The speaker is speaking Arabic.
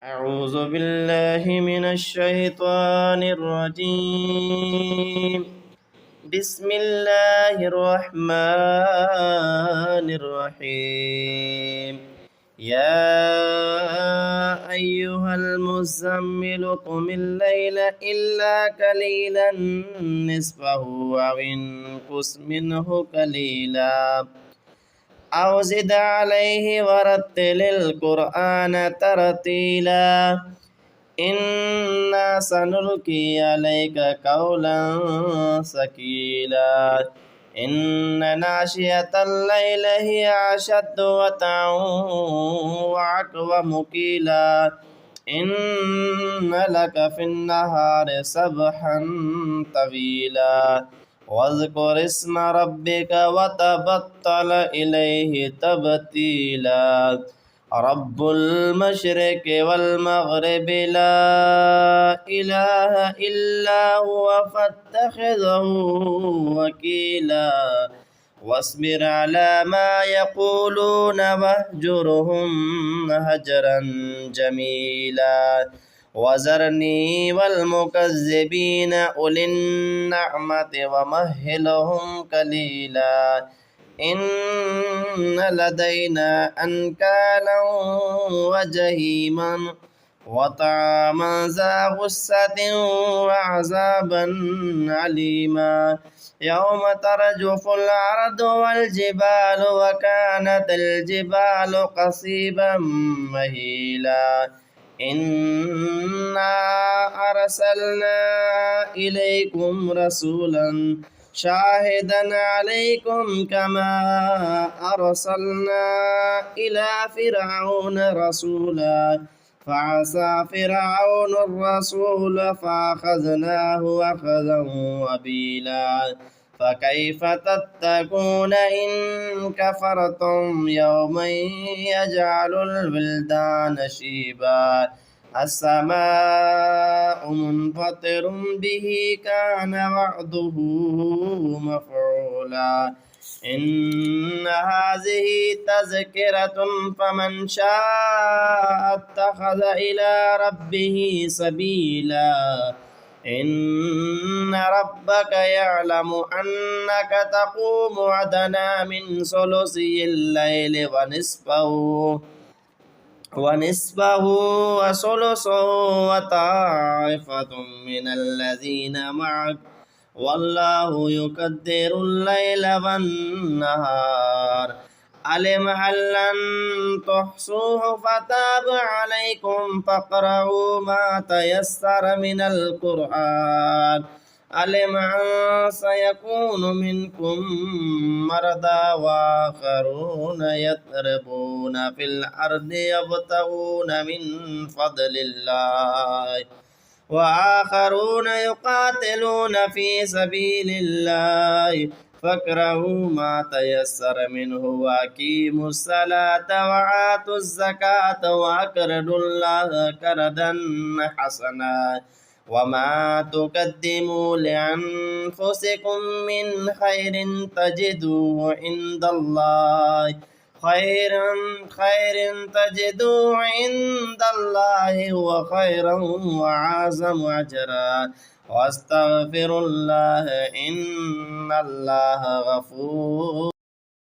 أعوذ بالله من الشيطان الرجيم. بسم الله الرحمن الرحيم. يا أيها المزمل قم الليل إلا قليلا نصفه أو انقص منه قليلا أو زد عليه ورتل القرآن ترتيلا إنا سنلقي عليك قولا ثقيلا إن ناشئة الليل هي أشد وطئا وأقوم قيلا إن لك في النهار سبحا طويلا واذكر اسم ربك وتبتل إليه تبتيلا رب المشرق والمغرب لا إله إلا هو فاتخذه وكيلا واصبر على ما يقولون واهجرهم هجرا جميلا وذرني والمكذبين أولي النعمة ومهلهم قليلا إن لدينا أنكالا وجهيما وطعاما ذا غصة وعذابا عليما يوم ترجف الأرض والجبال وكانت الجبال قصيبا مهيلا إنا أرسلنا إليكم رسولا شاهدا عليكم كما أرسلنا إلى فرعون رسولا فعصى فرعون الرسول فأخذناه أخذا وبيلا فكيف تتقون إن كفرتم يوما يجعل الولدان شيبا السماء منفطر به كان وعده مفعولا إن هذه تذكرة فمن شاء اتخذ إلى ربه سبيلا إن ربك يعلم أنك تقوم أدنى من ثلثي الليل ونصفه وثلثه وطائفة من الذين معك والله يقدر الليل والنهار علم أن لن تحصوه فتاب عليكم فاقرؤوا ما تيسر من القرآن علم أن سيكون منكم مرضى وآخرون يضربون في الأرض يبتغون من فضل الله وآخرون يقاتلون في سبيل الله فاقرؤوا ما تيسر منه وأقيموا الصلاة وآتوا الزكاة وأقرضوا الله قرضا حسنا وما تقدموا لأنفسكم من خير تجدوه عند الله خير تجدوه عند الله هو خيرا وأعظم أجرا واستغفر الله إن الله غفور